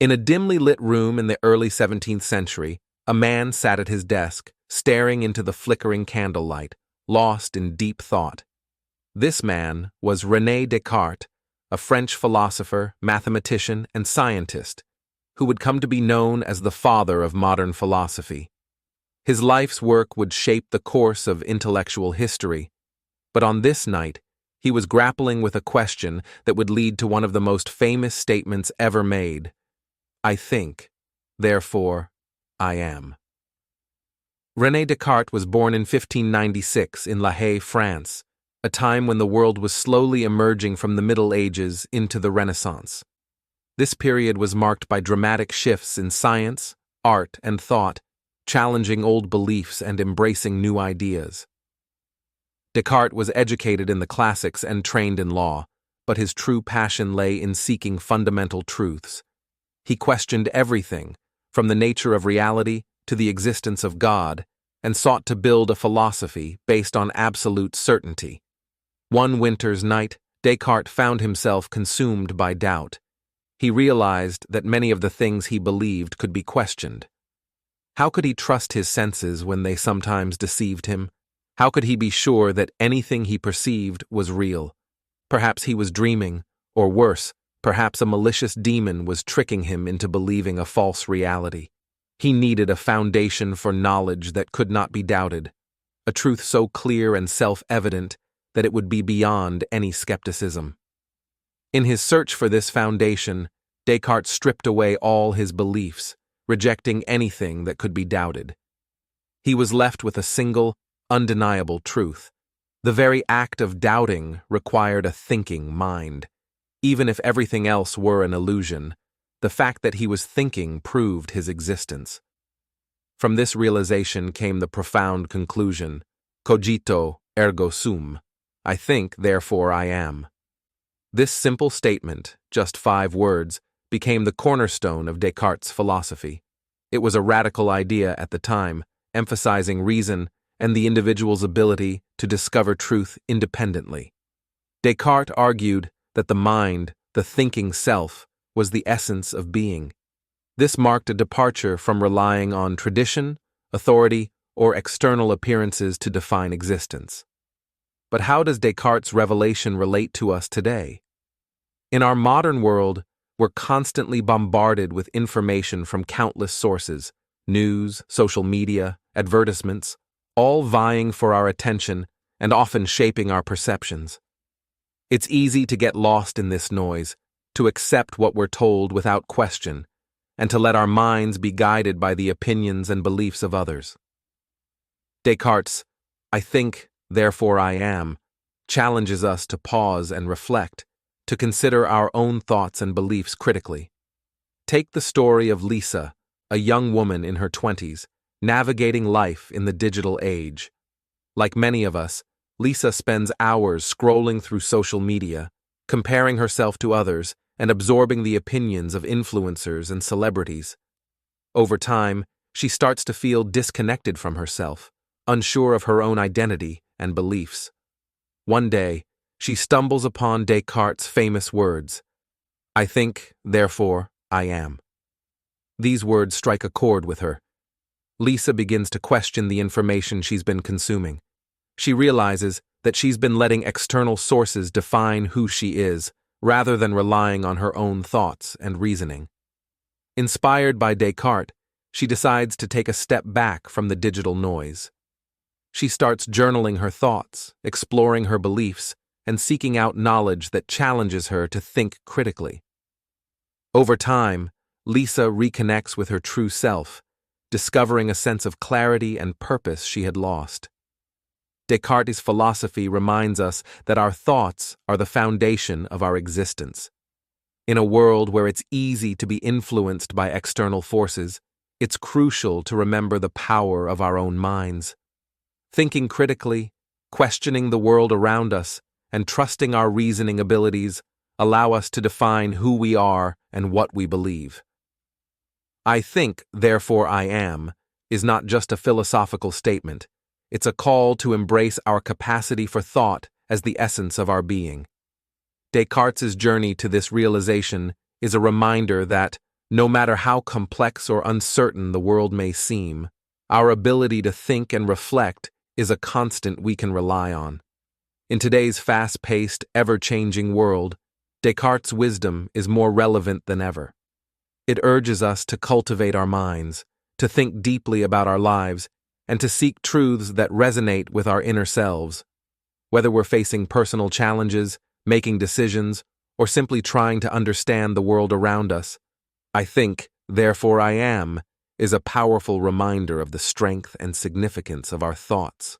In a dimly lit room in the early 17th century, a man sat at his desk, staring into the flickering candlelight, lost in deep thought. This man was René Descartes, a French philosopher, mathematician, and scientist, who would come to be known as the father of modern philosophy. His life's work would shape the course of intellectual history, but on this night, he was grappling with a question that would lead to one of the most famous statements ever made: I think, therefore, I am. René Descartes was born in 1596 in La Haye, France, a time when the world was slowly emerging from the Middle Ages into the Renaissance. This period was marked by dramatic shifts in science, art, and thought, challenging old beliefs and embracing new ideas. Descartes was educated in the classics and trained in law, but his true passion lay in seeking fundamental truths. He questioned everything, from the nature of reality to the existence of God, and sought to build a philosophy based on absolute certainty. One winter's night, Descartes found himself consumed by doubt. He realized that many of the things he believed could be questioned. How could he trust his senses when they sometimes deceived him? How could he be sure that anything he perceived was real? Perhaps he was dreaming, or worse, perhaps a malicious demon was tricking him into believing a false reality. He needed a foundation for knowledge that could not be doubted, a truth so clear and self-evident that it would be beyond any skepticism. In his search for this foundation, Descartes stripped away all his beliefs, rejecting anything that could be doubted. He was left with a single, undeniable truth. The very act of doubting required a thinking mind. Even if everything else were an illusion, the fact that he was thinking proved his existence. From this realization came the profound conclusion, cogito ergo sum, I think, therefore I am. This simple statement, just 5 words, became the cornerstone of Descartes' philosophy. It was a radical idea at the time, emphasizing reason and the individual's ability to discover truth independently. Descartes argued that the mind, the thinking self, was the essence of being. This marked a departure from relying on tradition, authority, or external appearances to define existence. But how does Descartes' revelation relate to us today? In our modern world, we're constantly bombarded with information from countless sources: news, social media, advertisements, all vying for our attention and often shaping our perceptions. It's easy to get lost in this noise, to accept what we're told without question, and to let our minds be guided by the opinions and beliefs of others. Descartes' I think, therefore I am, challenges us to pause and reflect, to consider our own thoughts and beliefs critically. Take the story of Lisa, a young woman in her 20s, navigating life in the digital age. Like many of us, Lisa spends hours scrolling through social media, comparing herself to others, and absorbing the opinions of influencers and celebrities. Over time, she starts to feel disconnected from herself, unsure of her own identity and beliefs. One day, she stumbles upon Descartes' famous words, I think, therefore, I am. These words strike a chord with her. Lisa begins to question the information she's been consuming. She realizes that she's been letting external sources define who she is, rather than relying on her own thoughts and reasoning. Inspired by Descartes, she decides to take a step back from the digital noise. She starts journaling her thoughts, exploring her beliefs, and seeking out knowledge that challenges her to think critically. Over time, Lisa reconnects with her true self, discovering a sense of clarity and purpose she had lost. Descartes' philosophy reminds us that our thoughts are the foundation of our existence. In a world where it's easy to be influenced by external forces, it's crucial to remember the power of our own minds. Thinking critically, questioning the world around us, and trusting our reasoning abilities allow us to define who we are and what we believe. I think, therefore I am, is not just a philosophical statement. It's a call to embrace our capacity for thought as the essence of our being. Descartes' journey to this realization is a reminder that, No matter how complex or uncertain the world may seem, our ability to think and reflect is a constant we can rely on. In today's fast-paced, ever-changing world, Descartes' wisdom is more relevant than ever. It urges us to cultivate our minds, to think deeply about our lives, and to seek truths that resonate with our inner selves. Whether we're facing personal challenges, making decisions, or simply trying to understand the world around us, I think, therefore I am, is a powerful reminder of the strength and significance of our thoughts.